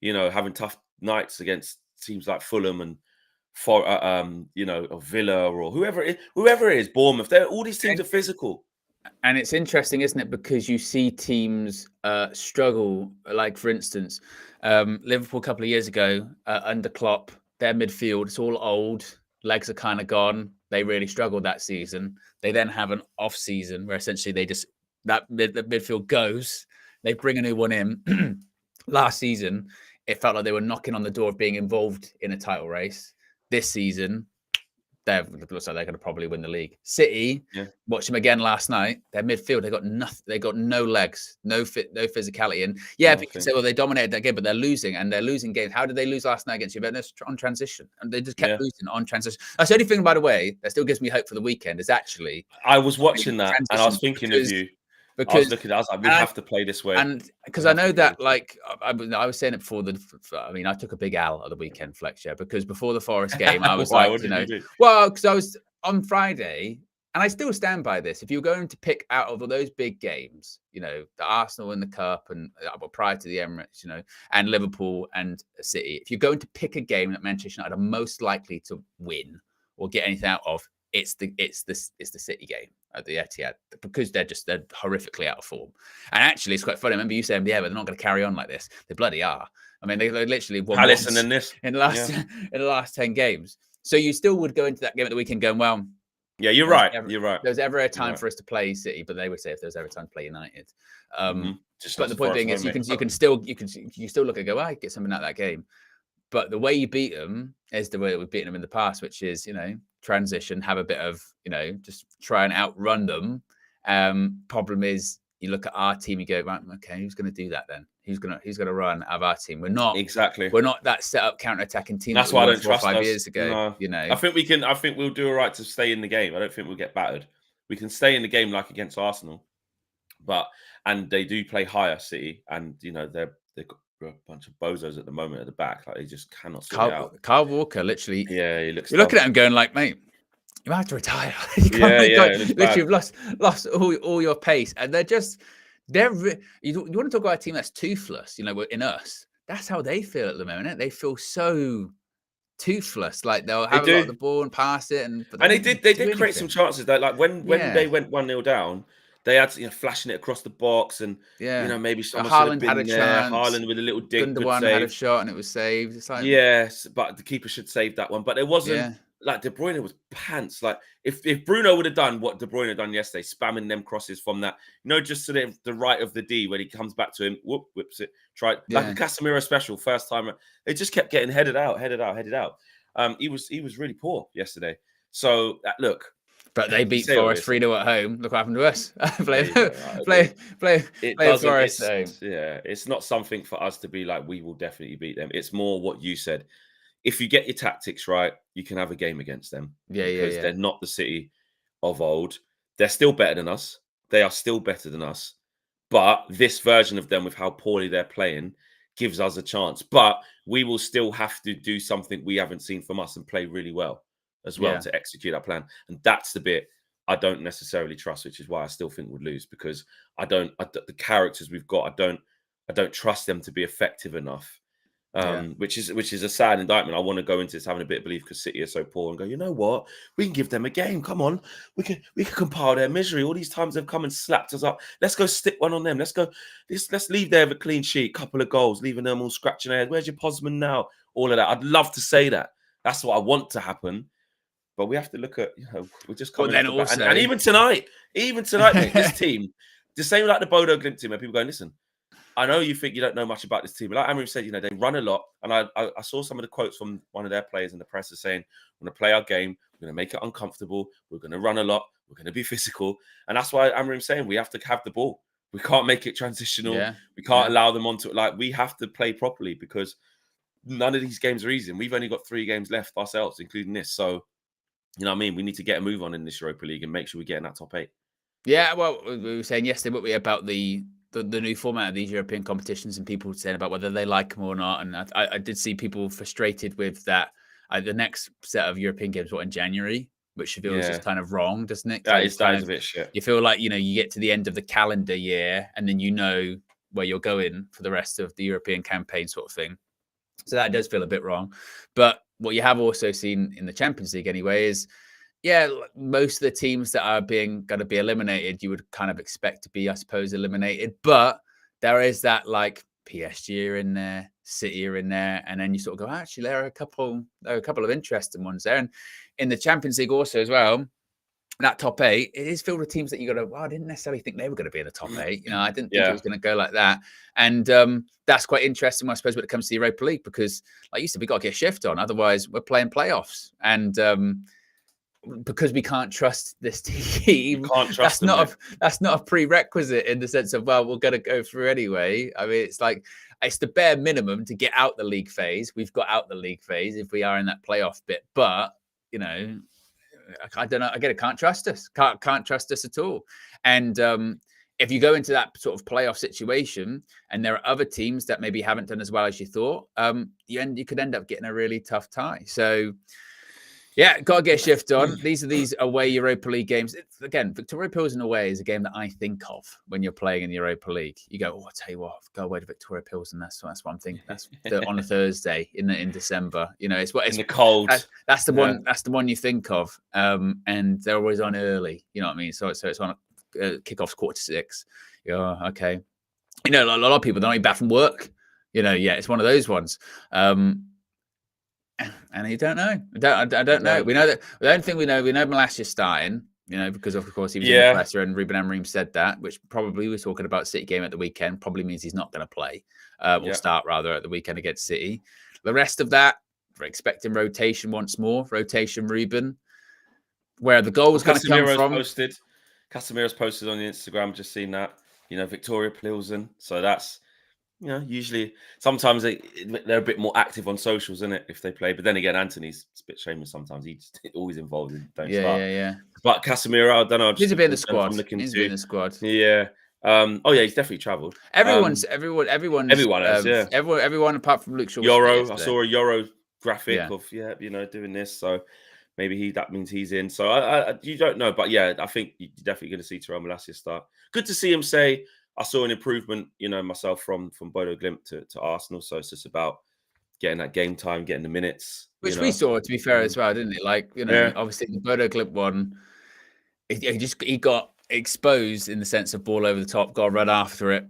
having tough nights against teams like Fulham and or Villa or whoever it is, Bournemouth. All these teams are physical. And it's interesting, isn't it? Because you see teams struggle. Like, for instance, Liverpool a couple of years ago under Klopp, their midfield, it's all old. Legs are kind of gone. They really struggled that season. They then have an off season where essentially the midfield goes. They bring a new one in. Last season, it felt like they were knocking on the door of being involved in a title race. This season, it looks like they're going to probably win the league. City, watch them again last night. Their midfield, they got nothing. They got no legs, no physicality. And people say, well, they dominated that game, but they're losing, and they're losing games. How did they lose last night against Juventus? On transition, and they just kept losing on transition. That's the only thing, by the way, that still gives me hope for the weekend. Is actually I was watching that, and I was thinking of you. I was looking. I was like, we have to play this way, and because I know that, like, I was saying it before I took a big L at the weekend, Fletcher, because before the Forest game, I was like, because I was on Friday, and I still stand by this. If you're going to pick out of all those big games, the Arsenal in the Cup, and prior to the Emirates, and Liverpool and City, if you're going to pick a game that Manchester United are most likely to win or get anything out of, it's the City game at the Etihad, because they're horrifically out of form. And actually, it's quite funny. I remember you saying, but they're not going to carry on like this. They bloody are. I mean, they literally won in the last 10 games. So you still would go into that game at the weekend going, well, yeah, you're right. You're right. There's ever a time for us to play City, but they would say if there's ever a time to play United. But the point being is, you can still look and go, I get something out of that game. But the way you beat them is the way that we've beaten them in the past, which is, transition, have a bit of, just try and outrun them. Problem is, you look at our team, you go, right, okay, who's going to do that then? Who's going to run out of our team? We're not that set up counter-attacking team. That's why I don't trust 5 years ago. No. I think we'll do all right to stay in the game. I don't think we'll get battered. We can stay in the game like against Arsenal, and they do play higher, City, and they've got a bunch of bozos at the moment at the back. Like, they just cannot sort it out. Kyle Walker, literally. Yeah, he looks. You're looking at him going like, mate, you might have to retire. Literally, you've lost all your pace, and you want to talk about a team that's toothless. In us, that's how they feel at the moment. They feel so toothless. Like they'll have a lot of the ball and pass it, and they did create some chances. That like when they went 1-0 down. They had flashing it across the box, and maybe someone should have been had a there. chance. Haaland with a little dig, Gundogan had a shot and it was saved. It's like, yes, but the keeper should save that one. But it wasn't like De Bruyne was pants. Like if Bruno would have done what De Bruyne had done yesterday, spamming them crosses from that, just to the right of the D when he comes back to him, whips it, like a Casemiro special first time. They just kept getting headed out. He was really poor yesterday. So look. But they beat Forest 3-0 at home. Look what happened to us. play Forest at home. Yeah, it's not something for us to be like, we will definitely beat them. It's more what you said. If you get your tactics right, you can have a game against them. Because they're not the City of old. They're still better than us. They are still better than us. But this version of them, with how poorly they're playing, gives us a chance. But we will still have to do something we haven't seen from us and play really well as well to execute that plan. And that's the bit I don't necessarily trust, which is why I still think we'd lose, because the characters we've got, I don't trust them to be effective enough. Which is a sad indictment. I want to go into this having a bit of belief because City are so poor and go, you know what? We can give them a game. Come on. We can compile their misery. All these times they've come and slapped us up. Let's go stick one on them. Let's leave there with a clean sheet, couple of goals, leaving them all scratching their head. Where's your Posman now? All of that. I'd love to say that. That's what I want to happen. But we have to look at, we're just coming. And even tonight, mate, this team, the same like the Bodo Glimt team, where people go, listen, I know you think you don't know much about this team. Like Amram said, they run a lot. And I saw some of the quotes from one of their players in the press saying, we're going to play our game. We're going to make it uncomfortable. We're going to run a lot. We're going to be physical. And that's why Amram's saying we have to have the ball. We can't make it transitional. We can't allow them onto it. Like, we have to play properly, because none of these games are easy. And we've only got 3 games left ourselves, including this. So, you know what I mean? We need to get a move on in this Europa League and make sure we get in that top 8. Yeah, well, we were saying yesterday, weren't we, about the new format of these European competitions, and people saying about whether they like them or not. And I did see people frustrated with that. The next set of European games, in January, which feels just kind of wrong, doesn't it? That is a bit shit. You feel like, you get to the end of the calendar year and then where you're going for the rest of the European campaign sort of thing. So that does feel a bit wrong. But what you have also seen in the Champions League anyway is, most of the teams that are going to be eliminated, you would kind of expect to be, I suppose, eliminated. But there is that, like, PSG are in there, City are in there, and then you sort of go, actually, there are a couple of interesting ones there. And in the Champions League also as well, that top 8, it is filled with teams that you got to, well, I didn't necessarily think they were going to be in the top 8. You know, I didn't think it was going to go like that. And that's quite interesting, I suppose, when it comes to the Europa League, because like you said, we've got to get a shift on. Otherwise, we're playing playoffs. And because we can't trust this team, that's not a prerequisite in the sense of, well, we're going to go through anyway. I mean, it's like, it's the bare minimum to get out the league phase. We've got out the league phase if we are in that playoff bit. But, you know, I don't know. Again, I can't trust us. Can't trust us at all. And if you go into that sort of playoff situation, and there are other teams that maybe haven't done as well as you thought, you could end up getting a really tough tie. So, yeah, got to get a shift on. These away Europa League games. Again, Victoria Pilsen away is a game that I think of when you're playing in the Europa League. You go, I'll tell you what, go away to Victoria Pilsen. That's what I'm thinking. That's on a Thursday in December. You know, it's in the cold. That's the one. That's the one you think of. And they're always on early. You know what I mean? So it's on kickoffs 5:45. Yeah, okay. You know, a lot of people, they're not even back from work. You know, yeah, it's one of those ones. And you don't know. I don't know. We know that the only thing we know Malassia's starting, you know, because of course he was in the presser and Ruben Amorim said that, which probably we're talking about City game at the weekend, probably means he's not going to play or start rather at the weekend against City. The rest of that, we're expecting rotation once more. Rotation Ruben. Where the goal was going to come from. Casemiro's posted on the Instagram, just seen that, you know, Victoria Pilsen. So that's, you know, usually sometimes they're a bit more active on socials, isn't it, if they play? But then again, Anthony's a bit shameless sometimes. He's always involved in don't start. Yeah. But Casemiro, I don't know. He's a bit in the squad. He's in the squad. Yeah. He's definitely travelled. Everyone has, everyone apart from Luke Shaw. Euro. I saw a Euro graphic of you know, doing this. So maybe that means he's in. So you don't know, but yeah, I think you're definitely going to see Tyrell Malacia start. Good to see him say, I saw an improvement, you know, myself from Bodo Glimt to Arsenal. So it's just about getting that game time, getting the minutes. Which we saw, to be fair, as well, didn't it? Like, you know, obviously the Bodo Glimt one, he got exposed in the sense of ball over the top, got run after it.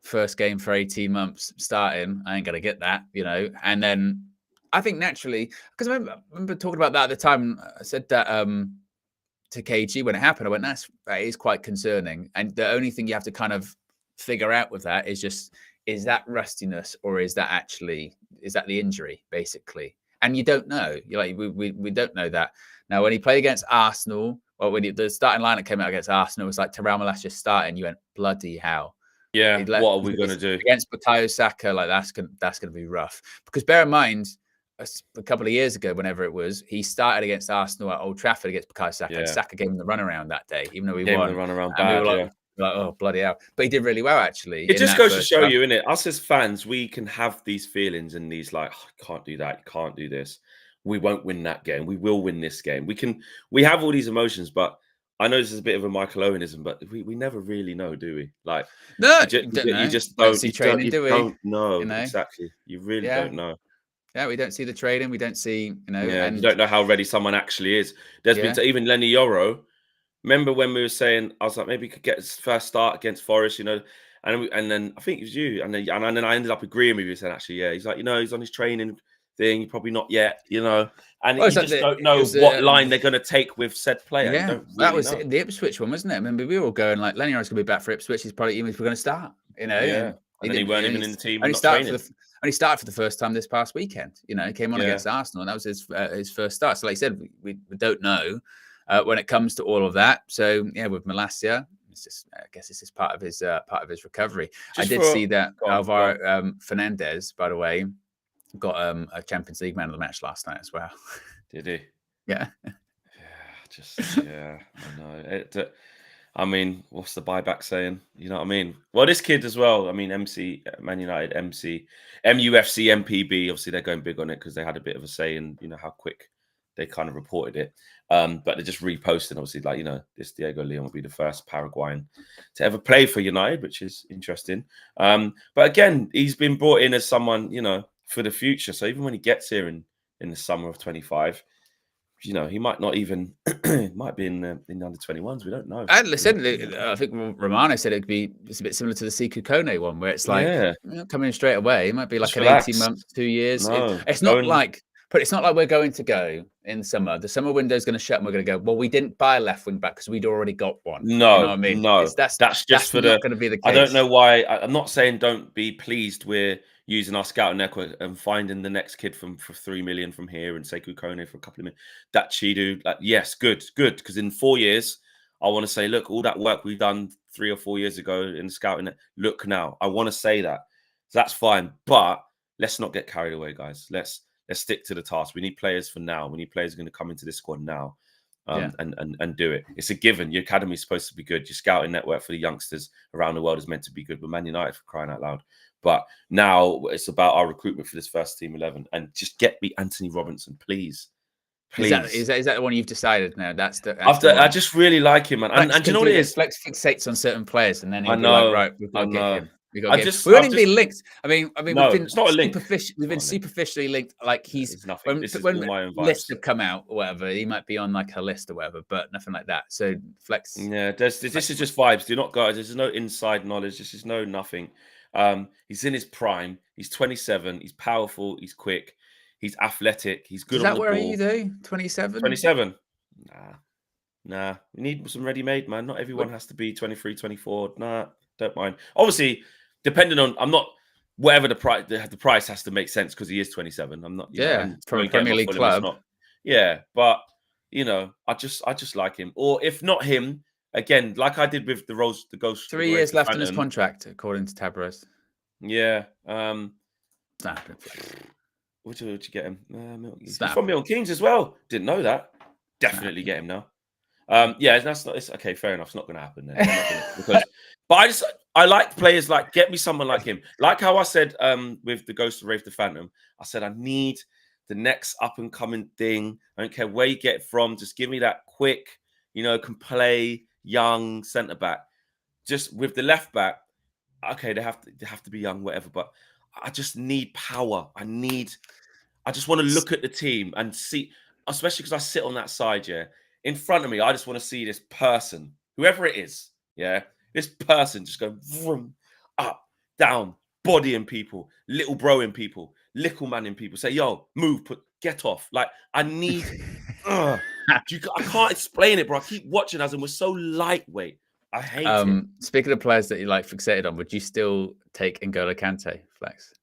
First game for 18 months starting. I ain't going to get that, you know. And then I think naturally, because I remember talking about that at the time, I said that to KG when it happened. I went, that is quite concerning. And the only thing you have to kind of figure out with that is just, is that rustiness or is that the injury, basically? And you don't know. You're like, we don't know that. Now, when he played against Arsenal, or when the starting lineup came out against Arsenal, it was like Tyrell Malacia starting. You went, bloody hell. Yeah, what are we going to do? Against Bukayo Saka, like that's going to be rough. Because bear in mind, a couple of years ago, whenever it was, he started against Arsenal at Old Trafford against Bukayo Saka. And Saka gave him the runaround that day, even though he won. The runaround bad, we were like, oh, bloody hell. But he did really well, actually. It just goes to show you, innit? Us as fans, we can have these feelings and these like, oh, can't do that, you can't do this. We won't win that game. We will win this game. We have all these emotions, but I know this is a bit of a Michael Owenism, but we never really know, do we? Like, no, you just don't see training, do we? Don't know, you know? Exactly. You really don't know. Yeah, we don't see the training. We don't see, you know. Yeah, and you don't know how ready someone actually is. There's been even Lenny Yoro. Remember when we were saying, I was like, maybe he could get his first start against Forest, you know, and then I think it was you, and then I ended up agreeing with you, saying actually, he's like, you know, he's on his training thing, probably not yet, you know, and you just don't know what line they're going to take with said player. Yeah, really that was the Ipswich one, wasn't it? I remember we were all going like, Lenny Yoro's going to be back for Ipswich. He's probably even going to start, you know. Yeah, and then he weren't even in the team. Only started for the first time this past weekend. You know, he came on against Arsenal, and that was his first start. So, like I said, we don't know when it comes to all of that. So, yeah, with Malacia, it's just, I guess it's just part of his recovery. I did see that Alvaro Fernandez, by the way, got a Champions League man of the match last night as well. Did he? Yeah. I know. I mean, what's the buyback saying? You know what I mean? Well, this kid as well. I mean, Man United, MUFC, MPB. Obviously, they're going big on it because they had a bit of a say in, you know, how quick they kind of reported it. But they're just reposting, obviously, like, you know, this Diego Leon will be the first Paraguayan to ever play for United, which is interesting. But again, he's been brought in as someone, you know, for the future. So even when he gets here in the summer of 25, you know, he might not even might be in the under 21s. We don't know. And listen, I think Romano said it's a bit similar to the Sekou Kone one, where it's like coming in straight away. It might be like an 18 months, 2 years. No, it's not like But it's not like we're going to go in summer. The summer window is going to shut, and we're going to go. Well, we didn't buy a left wing back because we'd already got one. No, you know what I mean? no, That's just for not going to be the case. I don't know why. I'm not saying don't be pleased we're using our scouting network and finding the next kid for 3 million from here and Sekou Kone for a couple of million. That Chidu, like, yes, good. Because in 4 years, I want to say, look, all that work we've done 3 or 4 years ago in the scouting, look now. I want to say that. So that's fine. But let's not get carried away, guys. Let's stick to the task. We need players for now. We need players who are going to come into this squad now and do it. It's a given. Your academy is supposed to be good. Your scouting network for the youngsters around the world is meant to be good. But Man United, for crying out loud. But now it's about our recruitment for this first team 11. And just get me Anthony Robinson, please. Please. Is that the one you've decided now? That's the I just really like him, man. And do you know what it is? Flex fixates on certain players, and then he'll be like, right, we've got to get him. We won't even be linked. I mean, no, we've been it's not a link. We've been superficially linked. Like he's nothing. when lists have come out or whatever, he might be on like a list or whatever, but nothing like that. So Flex. Yeah, this is just vibes. Do not, guys. There's no inside knowledge. This is no nothing. He's in his prime. He's 27. He's powerful. He's quick. He's athletic. He's good. Is that where are you though? 27. 27. Nah. We need some ready-made, man. Not everyone has to be 23, 24. Nah, don't mind. Obviously, depending on, I'm not, whatever the price has to make sense because he is 27. I'm not, from a Premier League club. But you know, I just like him. Or if not him, again, like I did with the Ghost. 3 years left in his contract, according to Tabros. Yeah. Would you get him? He's from Milton Keynes as well. Didn't know that. Definitely get him now. That's not. It's okay. Fair enough. It's not going to happen then. But I like players like, get me someone like him. Like how I said with the Ghost of Rafe the Phantom, I said I need the next up and coming thing. I don't care where you get it from. Just give me that quick, can play young centre back. Just with the left back, okay, they have to be young, whatever. But I just need power. I just want to look at the team and see, especially because I sit on that side, in front of me, I just want to see this person, whoever it is, this person just go vroom, up, down, bodying people, little broing people, little manning people, say, yo, move, get off. Like, I need, I can't explain it, bro. I keep watching us and we're so lightweight. I hate it. Speaking of players that you like fixated on, would you still take N'Golo Kante, Flex?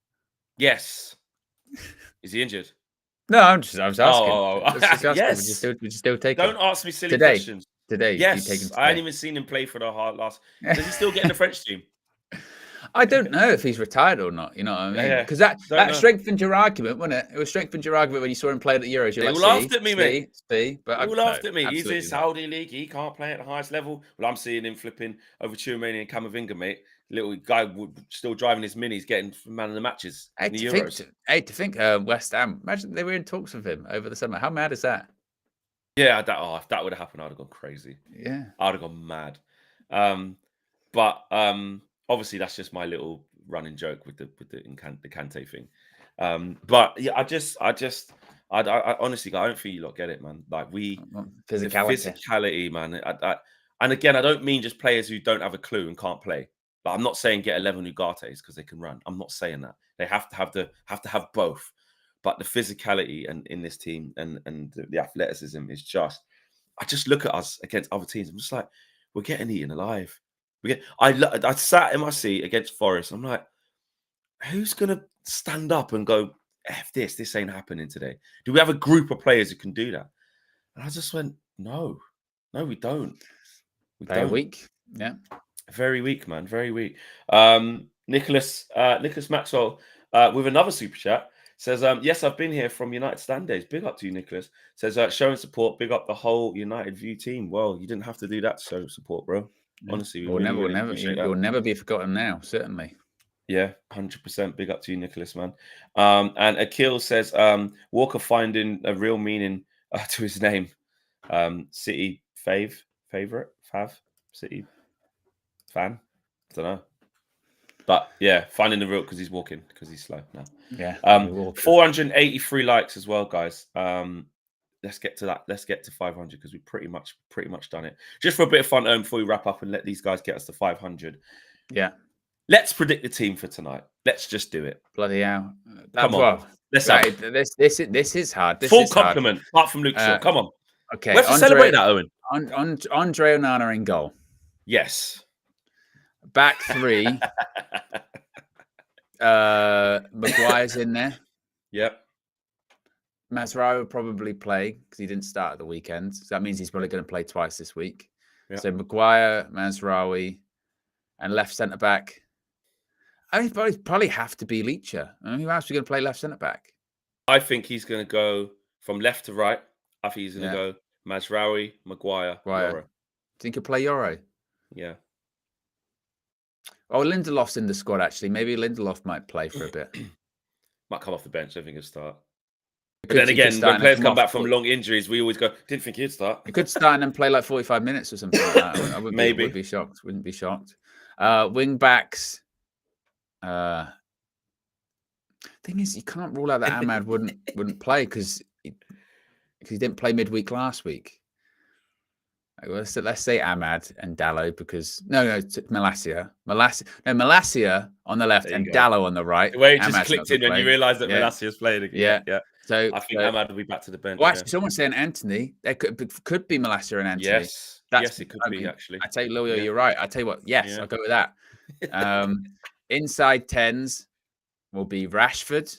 Yes. Is he injured? No, I was asking. Yes. Would you still take him? Don't ask me silly questions. Today, yes. I hadn't even seen him play for the last. Does he still get in the French team? I don't know if he's retired or not. You know what I mean? Because that strengthened your argument, wasn't it? It was strengthened your argument when you saw him play at the Euros. They all laughed at me, mate. But all laughed at me. He's in Saudi league. He can't play at the highest level. Well, I'm seeing him flipping over Tchouameni and Camavinga, mate. Little guy still driving his minis, getting man of the matches in the Euros. I hate to think West Ham. Imagine they were in talks with him over the summer. How mad is that? Yeah, if that would have happened, I'd have gone crazy. Yeah, I'd have gone mad. But obviously, that's just my little running joke with the Kante thing. But yeah, I honestly, I don't think you lot get it, man. Like physicality, man. And again, I don't mean just players who don't have a clue and can't play. But I'm not saying get 11 Ugates because they can run. I'm not saying that. They have to have both. But the physicality and in this team and the athleticism is just. I just look at us against other teams. I'm just like, we're getting eaten alive. I sat in my seat against Forest. I'm like, who's gonna stand up and go, F this? This ain't happening today. Do we have a group of players who can do that? And I just went, no, we don't. Very weak. Yeah. Very weak, man. Very weak. Nicholas Maxwell with another super chat says, yes, I've been here from United Stand Days. Big up to you, Nicholas. Says, showing support, big up the whole United View team. Well, you didn't have to do that to show support, bro. Yeah. Honestly, we'll never be forgotten now, certainly. Yeah, 100%. Big up to you, Nicholas, man. And Akil says, Walker finding a real meaning to his name. City favorite, City fan. I don't know. But yeah, finding the real because he's walking, because he's slow now. Yeah. 483 likes as well, guys. Let's get to that. Let's get to 500 because we pretty much done it. Just for a bit of fun before we wrap up and let these guys get us to 500. Yeah. Let's predict the team for tonight. Let's just do it. Bloody hell! Come on, let's have it. This is hard. This full is compliment, hard. apart from Luke Shaw. Come on. Okay, we have to celebrate that, Owen. Andre Onana in goal. Yes. Back three. Maguire's in there. Yep. Mazraoui will probably play because he didn't start at the weekend. So that means he's probably going to play twice this week. Yep. So Maguire, Mazraoui, and left centre back. I mean, probably have to be Leacher. I mean, who else are we going to play left centre back? I think he's going to go from left to right. I think he's going to go Mazraoui, Maguire, Yoro. Think he'll play Yoro? Yeah. Oh, Lindelof's in the squad, actually. Maybe Lindelof might play for a bit. Might come off the bench. I think he'll start. But then again, when players come back from long injuries, we always go, didn't think he'd start. He could start and then play like 45 minutes or something like that. I wouldn't be shocked. Wouldn't be shocked. Wing backs. Thing is, you can't rule out that Ahmad wouldn't play because he didn't play midweek last week. Let's say Ahmad and Dallo because Malacia on the left and Dallo on the right. The way it just clicked in when you realised that Malacia's playing again. Yeah. So I think Ahmad will be back to the bench. Well, actually, someone's saying Anthony. There could be Malacia and Anthony. Yes, it could be actually. I tell you, Leo, you're right. I tell you what. Yes, I'll go with that. Inside tens will be Rashford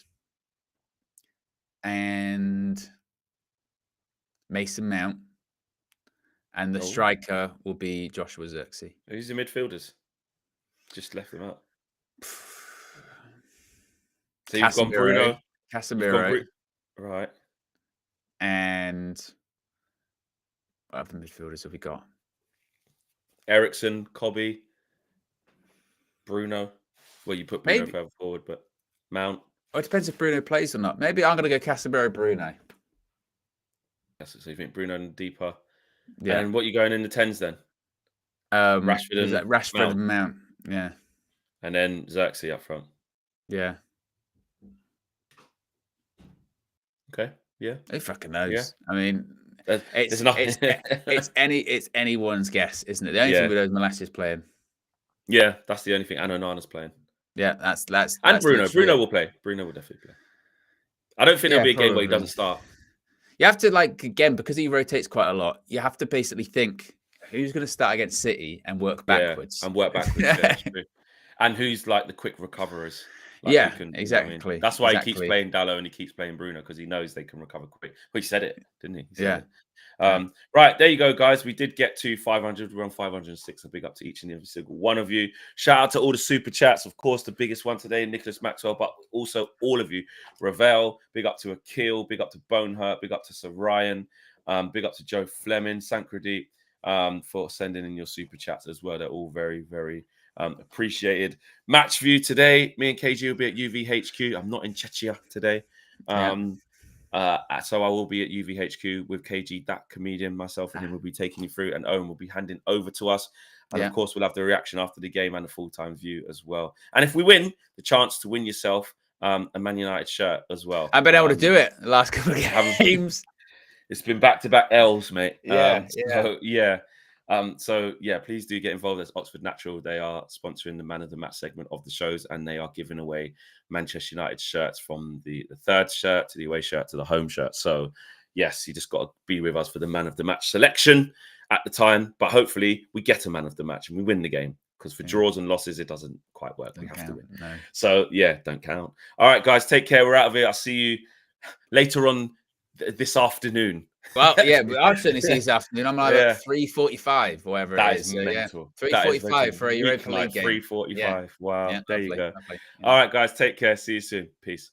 and Mason Mount. And the striker will be Joshua Zirkzee. Who's the midfielders? Just left them out. So you've gone Bruno. Casemiro. Right. And what other midfielders have we got? Ericsson, Cobby, Bruno. Well, you put Bruno further forward, but Mount. Oh, it depends if Bruno plays or not. Maybe I'm going to go Casemiro, Bruno. So you think Bruno and deeper? Yeah. And what are you going in the tens then? Rashford and Mount. Yeah. And then Zirkzee up front. Yeah. Okay. Yeah. Who fucking knows? Yeah. I mean, it's anyone's guess, isn't it? The only thing we know is Malacia's playing. Yeah, that's the only thing. And Onana's playing. Yeah, that's and Bruno. Bruno will play. Bruno will definitely play. I don't think there'll be a game where he doesn't start. You have to, again, because he rotates quite a lot, you have to basically think who's going to start against City and work backwards. And work backwards. That's true. And who's like the quick recoverers. Exactly. I mean, that's why he keeps playing Dallo and he keeps playing Bruno because he knows they can recover quick. Well, he said it, didn't he? Right, there you go, guys. We did get to 500. We're on 506. A big up to each and every single one of you. Shout out to all the super chats. Of course, the biggest one today, Nicholas Maxwell, but also all of you. Ravel, big up to Akil, big up to Bonehurt, big up to Sir Ryan, big up to Joe Fleming, Sankradeep, for sending in your super chats as well. They're all very, very appreciated. Match view today. Me and KG will be at UVHQ. I'm not in Czechia today. So I will be at UVHQ with KG, that comedian, myself and him will be taking you through, and Owen will be handing over to us. And of course, we'll have the reaction after the game and a full-time view as well. And if we win, the chance to win yourself a Man United shirt as well. I've been able to do it the last couple of games. It's been back-to-back L's, mate. So please do get involved. As Oxford Natural, they are sponsoring the Man of the Match segment of the shows, and they are giving away Manchester United shirts from the third shirt to the away shirt to the home shirt. So yes, you just got to be with us for the Man of the Match selection at the time, but hopefully we get a Man of the Match and we win the game, because for draws and losses it doesn't quite work. We have to win. No. So don't count. All right, guys, take care. We're out of here. I'll see you later on this afternoon. Well, I'll certainly see this afternoon. I'm like at 3:45, whatever it is. Mental. 3:45 for a Europa League game. 3:45. Wow. There you go. Lovely. All right, guys, take care. See you soon. Peace.